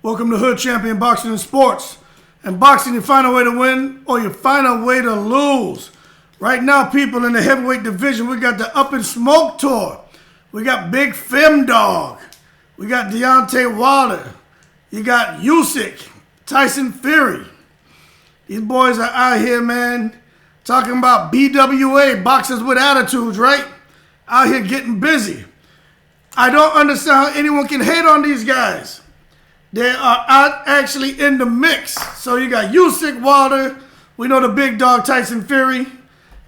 Welcome to Hood Champion Boxing and Sports. In boxing, you find a way to win or you find a way to lose. Right now, people in the heavyweight division, we got the Up in Smoke Tour. We got Big Fem Dog. We got Deontay Wilder. You got Usyk, Tyson Fury. These boys are out here, man, talking about BWA, boxers with attitudes, right? Out here getting busy. I don't understand how anyone can hate on these guys. They are out actually in the mix. So you got Usyk, Wilder. We know the big dog, Tyson Fury.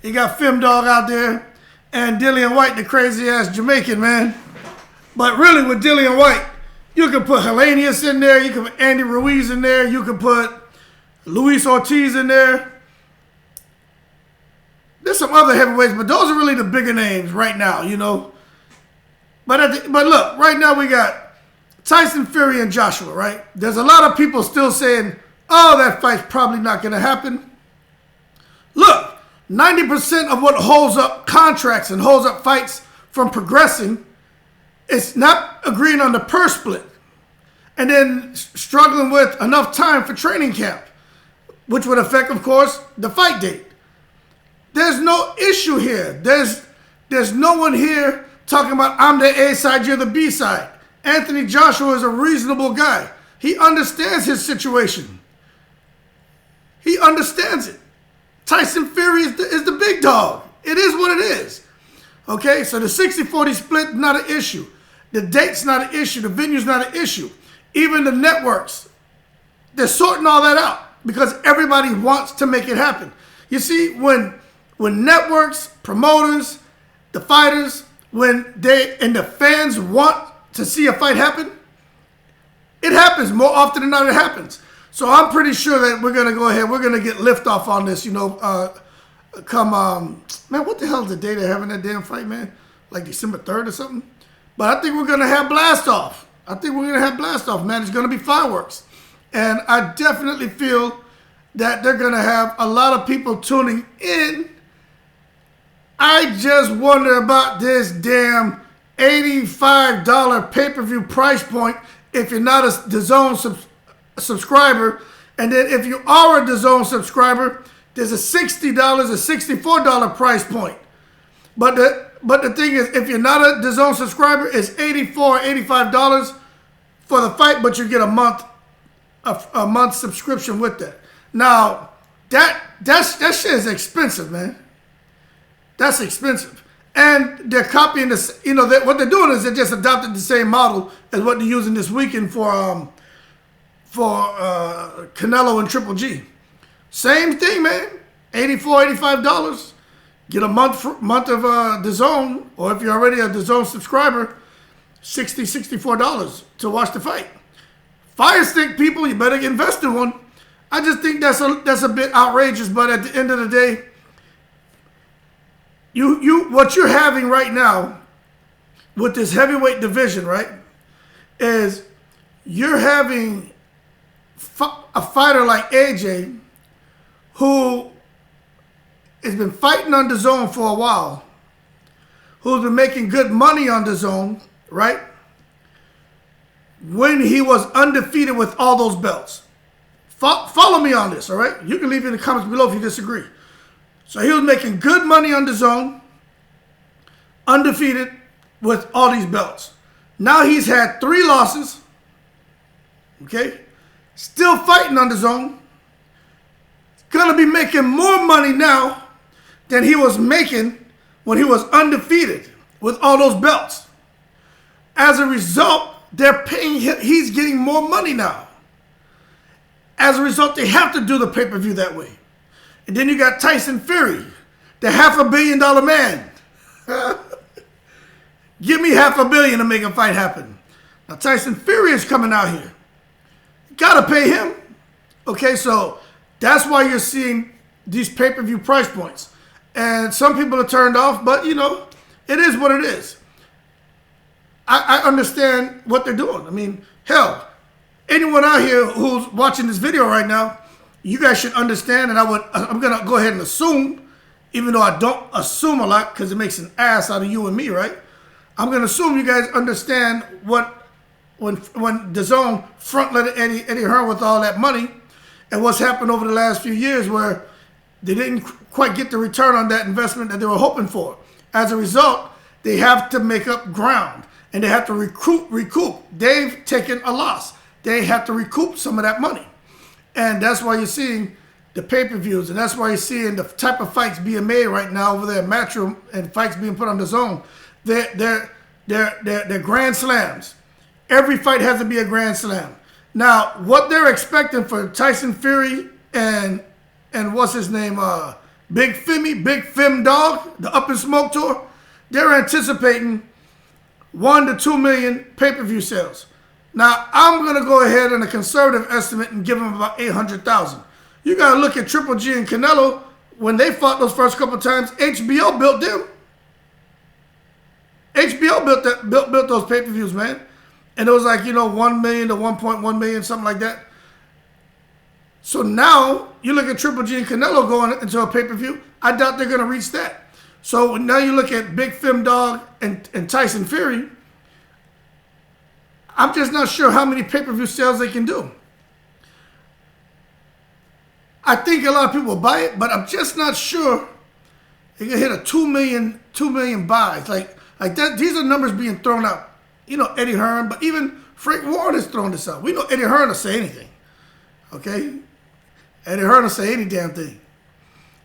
You got Fem Dog out there. And Dillian White, the crazy-ass Jamaican, man. But really, with Dillian White, you can put Helenius in there. You can put Andy Ruiz in there. You can put Luis Ortiz in there. There's some other heavyweights, but those are really the bigger names right now, you know. But look, right now we got Tyson Fury and Joshua, right? There's a lot of people still saying, oh, that fight's probably not going to happen. Look, 90% of what holds up contracts and holds up fights from progressing is not agreeing on the purse split and then struggling with enough time for training camp, which would affect, of course, the fight date. There's no issue here. There's no one here talking about I'm the A side, you're the B side. Anthony Joshua is a reasonable guy. He understands his situation. He understands it. Tyson Fury is the big dog. It is what it is. Okay, so the 60-40 split, not an issue. The date's not an issue. The venue's not an issue. Even the networks, they're sorting all that out because everybody wants to make it happen. You see, when networks, promoters, the fighters, when they and the fans want to see a fight happen, it happens. More often than not, it happens. So I'm pretty sure that we're going to go ahead. We're going to get liftoff on this, you know, man, what the hell is the day they're having that damn fight, man? Like December 3rd or something? But I think we're going to have blast off. Man. It's going to be fireworks. And I definitely feel that they're going to have a lot of people tuning in. I just wonder about this damn $85 pay-per-view price point if you're not a DAZN subscriber. And then if you are a DAZN subscriber, there's a $60, a $64 price point. But the thing is, if you're not a DAZN subscriber, it's $84, $85 for the fight, but you get a month subscription with that. Now, that shit is expensive, man. That's expensive. And they're copying this, you know, what they're doing is they just adopted the same model as what they're using this weekend for Canelo and Triple G. Same thing, man. $84, $85. Get a month of DAZN, or if you're already a DAZN subscriber, $60, $64 to watch the fight. Fire Stick people, you better invest in one. I just think that's a bit outrageous, but at the end of the day, what you're having right now with this heavyweight division, right, is you're having a fighter like AJ who has been fighting on DAZN for a while, who's been making good money on DAZN, right, when he was undefeated with all those belts. Follow me on this, all right? You can leave in the comments below if you disagree. So he was making good money on DAZN, undefeated with all these belts. Now he's had 3 losses, okay? Still fighting on DAZN. Gonna be making more money now than he was making when he was undefeated with all those belts. As a result, they're paying him, he's getting more money now. As a result, they have to do the pay-per-view that way. And then you got Tyson Fury, the $500 million man. Give me $500 million to make a fight happen. Now Tyson Fury is coming out here. You gotta pay him. Okay, so that's why you're seeing these pay-per-view price points. And some people are turned off, but you know, it is what it is. I understand what they're doing. I mean, hell, anyone out here who's watching this video right now, you guys should understand, and I'm going to go ahead and assume, even though I don't assume a lot because it makes an ass out of you and me, right? I'm going to assume you guys understand what when DAZN front-loaded Eddie Hearn with all that money, and what's happened over the last few years where they didn't quite get the return on that investment that they were hoping for. As a result, they have to make up ground, and they have to recoup. They've taken a loss. They have to recoup some of that money. And that's why you're seeing the pay-per-views, and that's why you're seeing the type of fights being made right now over there at Matchroom and fights being put on DAZN. They're grand slams. Every fight has to be a grand slam. Now, what they're expecting for Tyson Fury and what's his name, Big Fim Dog, the Up in Smoke tour, they're anticipating 1 to 2 million pay-per-view sales. Now, I'm going to go ahead on a conservative estimate and give them about 800,000. You got to look at Triple G and Canelo. When they fought those first couple times, HBO built them. HBO built those pay-per-views, man. And it was like, 1 million to 1.1 million, something like that. So now, you look at Triple G and Canelo going into a pay-per-view, I doubt they're going to reach that. So now you look at Big Fim Dog and Tyson Fury, I'm just not sure how many pay-per-view sales they can do. I think a lot of people will buy it, but I'm just not sure they can hit a 2 million buys. Like that, these are numbers being thrown out. Eddie Hearn, but even Frank Warren has thrown this out. We know Eddie Hearn will say anything. Okay? Eddie Hearn will say any damn thing.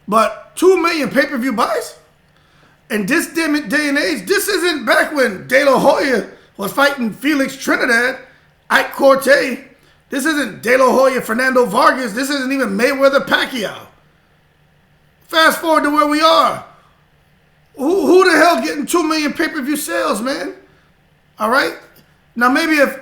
But 2 million pay-per-view buys? In this day and age, this isn't back when De La Hoya was fighting Felix Trinidad, Ike Corte. This isn't De La Hoya, Fernando Vargas. This isn't even Mayweather Pacquiao. Fast forward to where we are. Who the hell getting 2 million pay-per-view sales, man? All right? Now, maybe if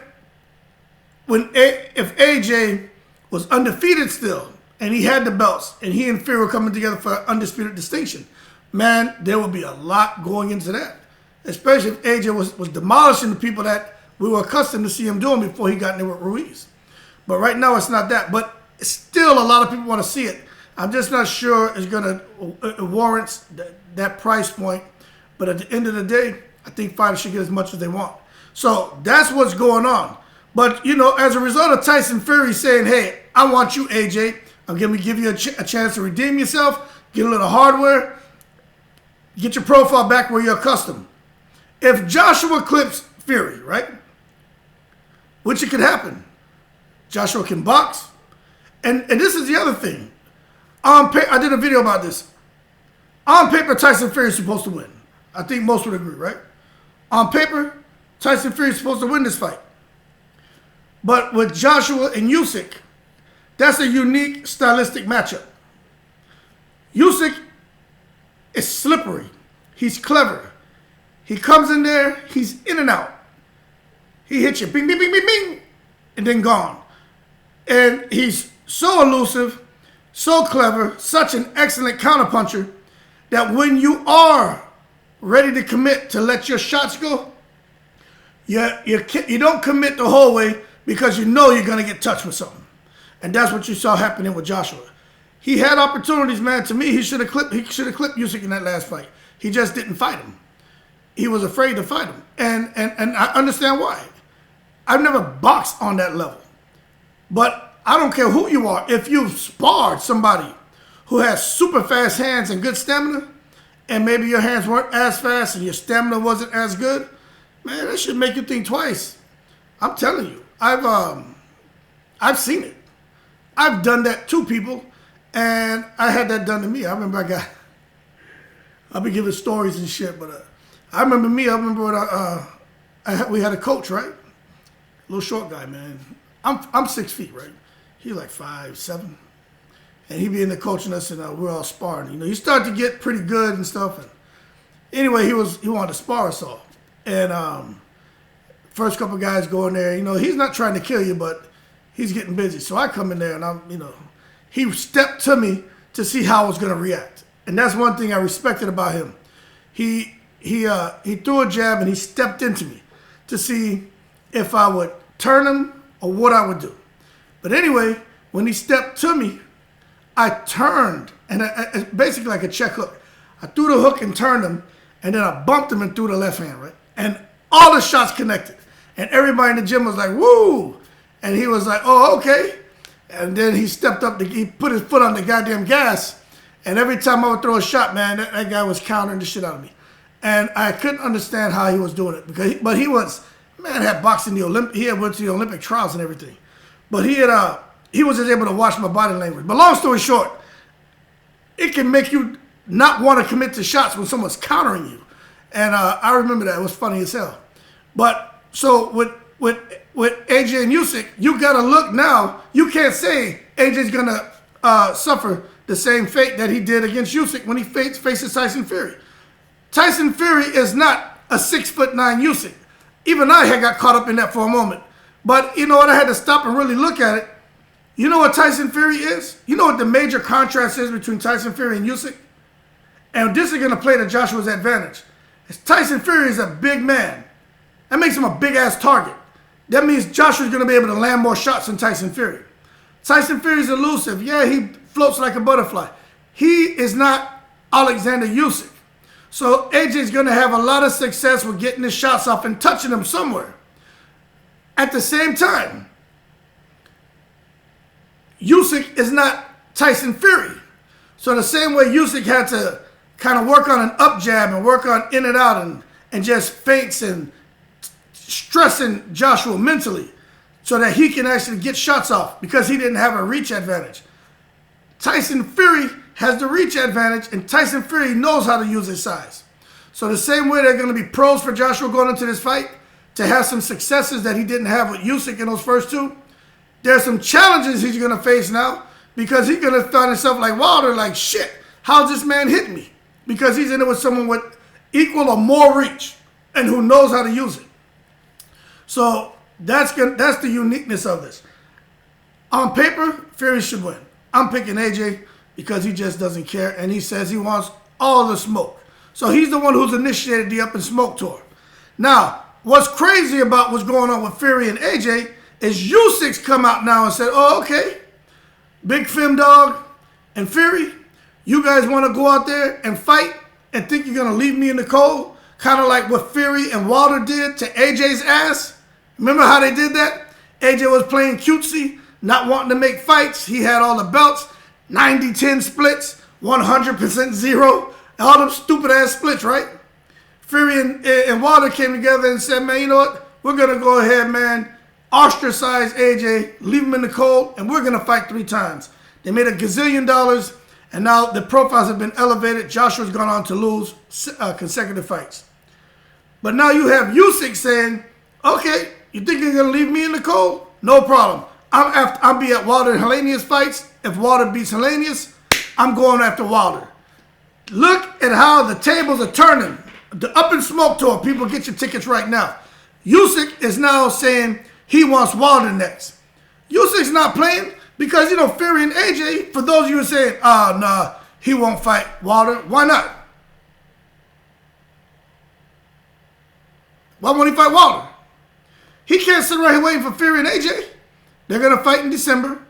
AJ was undefeated still, and he had the belts, and he and Fury were coming together for undisputed distinction, man, there would be a lot going into that. Especially if AJ was demolishing the people that we were accustomed to see him doing before he got in there with Ruiz. But right now, it's not that. But still, a lot of people want to see it. I'm just not sure it's going to warrant that price point. But at the end of the day, I think fighters should get as much as they want. So that's what's going on. But, as a result of Tyson Fury saying, hey, I want you, AJ. I'm going to give you a chance to redeem yourself, get a little hardware, get your profile back where you're accustomed. If Joshua clips Fury, right, which it could happen, Joshua can box. And this is the other thing. I did a video about this. On paper, Tyson Fury is supposed to win. I think most would agree, right? On paper, Tyson Fury is supposed to win this fight. But with Joshua and Usyk, that's a unique stylistic matchup. Usyk is slippery. He's clever. He comes in there, he's in and out. He hits you, bing, bing, bing, bing, bing, and then gone. And he's so elusive, so clever, such an excellent counterpuncher that when you are ready to commit to let your shots go, you don't commit the whole way because you know you're going to get touched with something. And that's what you saw happening with Joshua. He had opportunities, man. To me, he should have clipped Usyk in that last fight. He just didn't fight him. He was afraid to fight him. And I understand why. I've never boxed on that level. But I don't care who you are. If you've sparred somebody who has super fast hands and good stamina, and maybe your hands weren't as fast and your stamina wasn't as good, man, that should make you think twice. I'm telling you. I've seen it. I've done that to people, and I had that done to me. I remember I'll be giving stories and shit, but I remember when we had a coach, right? Little short guy, man. I'm 6 feet, right? He's like 5'7", and he be in there coaching us, and we're all sparring. You start to get pretty good and stuff. And anyway, he wanted to spar us all, and first couple guys go in there. He's not trying to kill you, but he's getting busy. So I come in there, and he stepped to me to see how I was going to react, and that's one thing I respected about him. He threw a jab and he stepped into me to see if I would turn him or what I would do. But anyway, when he stepped to me, I turned, and basically like a check hook. I threw the hook and turned him, and then I bumped him and threw the left hand, right? And all the shots connected. And everybody in the gym was like, woo. And he was like, oh, okay. And then he stepped up, he put his foot on the goddamn gas. And every time I would throw a shot, man, that guy was countering the shit out of me. And I couldn't understand how he was doing it. But he was, man, had boxed in the Olympic, he had went to the Olympic trials and everything. But he was just able to watch my body language. But long story short, it can make you not want to commit to shots when someone's countering you. And I remember that. It was funny as hell. But so with AJ and Usyk, you got to look now. You can't say AJ's going to suffer the same fate that he did against Usyk when he faces Tyson Fury. Tyson Fury is not a 6'9" Usyk. Even I had got caught up in that for a moment. But you know what? I had to stop and really look at it. You know what Tyson Fury is? You know what the major contrast is between Tyson Fury and Usyk? And this is going to play to Joshua's advantage. Tyson Fury is a big man. That makes him a big-ass target. That means Joshua's going to be able to land more shots than Tyson Fury. Tyson Fury's elusive. Yeah, he floats like a butterfly. He is not Alexander Usyk. So AJ's going to have a lot of success with getting his shots off and touching them somewhere. At the same time, Usyk is not Tyson Fury. So the same way Usyk had to kind of work on an up jab and work on in and out and just feints and stressing Joshua mentally so that he can actually get shots off because he didn't have a reach advantage. Tyson Fury has the reach advantage, and Tyson Fury knows how to use his size. So the same way they're going to be pros for Joshua going into this fight, to have some successes that he didn't have with Usyk in those first two, there's some challenges he's going to face now because he's going to find himself like Wilder, like, shit, how's this man hit me? Because he's in it with someone with equal or more reach and who knows how to use it. So that's the uniqueness of this. On paper, Fury should win. I'm picking AJ because he just doesn't care, and he says he wants all the smoke. So he's the one who's initiated the Up in Smoke tour. Now, what's crazy about what's going on with Fury and AJ is Usyk's come out now and said, oh, okay, Big Fim Dog and Fury, you guys want to go out there and fight and think you're going to leave me in the cold? Kind of like what Fury and Wilder did to AJ's ass. Remember how they did that? AJ was playing cutesy, not wanting to make fights. He had all the belts, 90-10 splits, 100% zero, all them stupid-ass splits, right? Fury and Wilder came together and said, man, you know what? We're going to go ahead, man, ostracize AJ, leave him in the cold, and we're going to fight 3 times. They made $1 gazillion, and now the profiles have been elevated. Joshua's gone on to lose consecutive fights. But now you have Usyk saying, okay, you think you're going to leave me in the cold? No problem. I'll be at Wilder and Helenius fights. If Wilder beats Helenius, I'm going after Wilder. Look at how the tables are turning. The Up in Smoke tour, people get your tickets right now. Usyk is now saying he wants Wilder next. Usyk's not playing because, you know, Fury and AJ, for those of you who are saying, nah, he won't fight Wilder. Why not? Why won't he fight Wilder? He can't sit right here waiting for Fury and AJ. They're going to fight in December.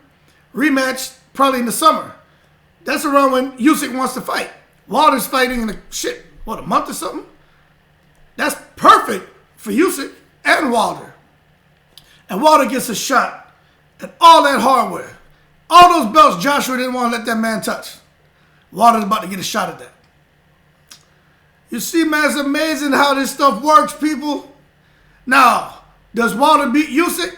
Rematch probably in the summer. That's around when Usyk wants to fight. Wilder's fighting in a month or something? That's perfect for Usyk and Wilder. And Wilder gets a shot at all that hardware. All those belts Joshua didn't want to let that man touch. Wilder's about to get a shot at that. You see, man, it's amazing how this stuff works, people. Now, does Wilder beat Usyk?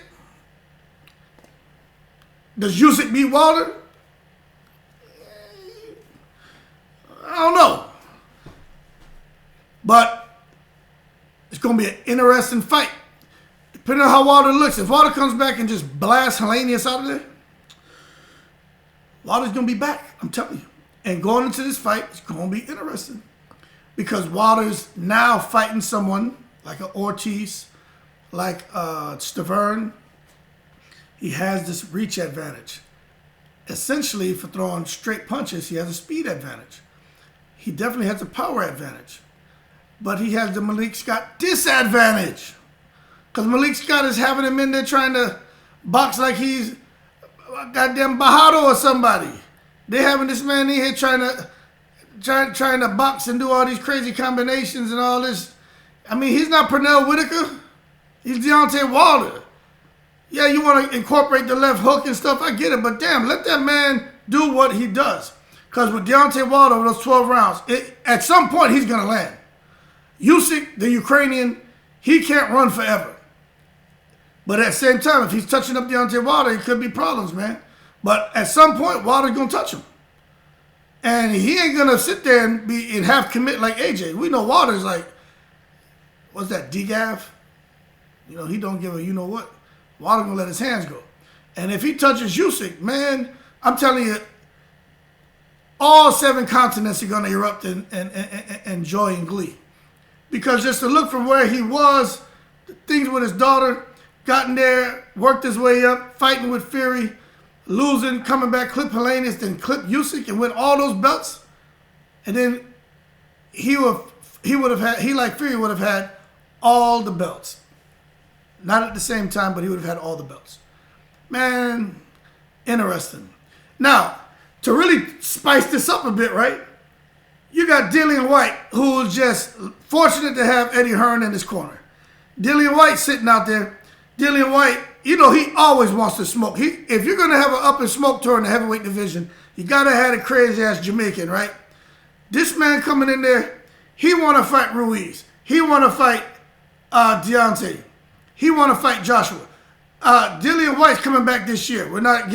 Does Usyk beat Wilder? I don't know. But it's going to be an interesting fight. Depending on how Wilder looks. If Wilder comes back and just blasts Helenius out of there, Wilder's going to be back. I'm telling you. And going into this fight, it's going to be interesting. Because Wilder's now fighting someone like an Ortiz, like Stavern. He has this reach advantage. Essentially, for throwing straight punches, he has a speed advantage. He definitely has a power advantage. But he has the Malik Scott disadvantage. Because Malik Scott is having him in there trying to box like he's a goddamn Bajado or somebody. They're having this man in here trying to box and do all these crazy combinations and all this. I mean, he's not Pernell Whitaker. He's Deontay Wilder. Yeah, you want to incorporate the left hook and stuff. I get it, but damn, let that man do what he does. Because with Deontay Wilder over those 12 rounds, at some point he's going to land. Usyk, the Ukrainian, he can't run forever. But at the same time, if he's touching up Deontay Wilder, it could be problems, man. But at some point, Wilder's going to touch him. And he ain't going to sit there and half commit like AJ. We know Wilder's like, what's that, DGAF? You know, he don't give a you know what. Wilder going to let his hands go. And if he touches Usyk, man, I'm telling you, all 7 continents are going to erupt in joy and glee. Because just to look from where he was, things with his daughter, gotten there, worked his way up, fighting with Fury, losing, coming back, clip Helenius, then clip Usyk and win all those belts. And then he like Fury would have had all the belts. Not at the same time, but he would have had all the belts. Man, interesting. Now, to really spice this up a bit, right? You got Dillian Whyte, who is just fortunate to have Eddie Hearn in his corner. Dillian Whyte sitting out there. Dillian Whyte, you know, he always wants to smoke. If you're going to have an up and smoke tour in the heavyweight division, you got to have a crazy-ass Jamaican, right? This man coming in there, he want to fight Ruiz. He want to fight Deontay. He want to fight Joshua. Dillian Whyte's coming back this year. We're not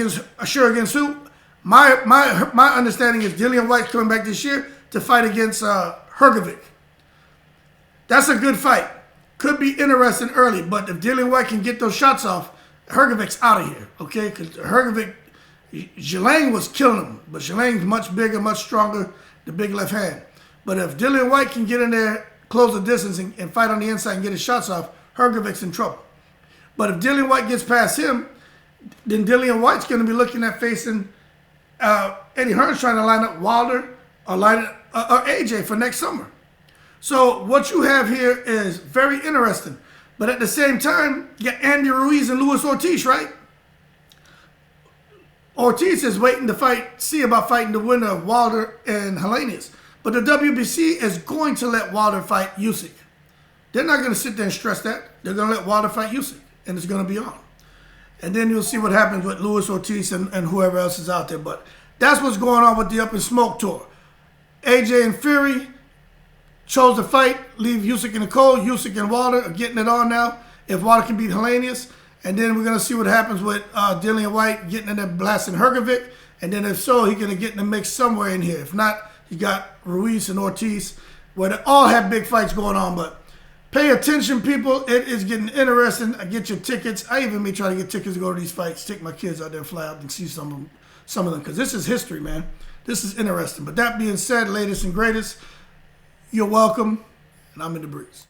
sure against who. My understanding is Dillian Whyte's coming back this year to fight against Hrgovic. That's a good fight. Could be interesting early, but if Dillian Whyte can get those shots off, Hrgovic's out of here, okay? Because Hrgovic, Zhelang was killing him, but Zhelang's much bigger, much stronger, the big left hand. But if Dillian Whyte can get in there, close the distance, and fight on the inside and get his shots off, Hrgovic's in trouble. But if Dillian Whyte gets past him, then Dillian Whyte's going to be looking at facing Eddie Hearn's trying to line up Wilder or AJ for next summer. So what you have here is very interesting. But at the same time, you got Andy Ruiz and Luis Ortiz, right? Ortiz is waiting to see about fighting the winner of Wilder and Helenius. But the WBC is going to let Wilder fight Usyk. They're not going to sit there and stress that. They're going to let Wilder fight Usyk, and it's going to be on. And then you'll see what happens with Luis Ortiz and whoever else is out there. But that's what's going on with the Up in Smoke tour. AJ and Fury chose to fight, leave Usyk in the cold. Usyk and Wilder are getting it on now. If Wilder can beat Helenius. And then we're going to see what happens with Dillian Whyte getting in there blasting Hrgovic. And then if so, he's going to get in the mix somewhere in here. If not, you got Ruiz and Ortiz, where they all have big fights going on. But pay attention, people. It is getting interesting. Get your tickets. I even may try to get tickets to go to these fights. Take my kids out there and fly out and see some of them. Because this is history, man. This is interesting. But that being said, latest and greatest, you're welcome. And I'm in the breeze.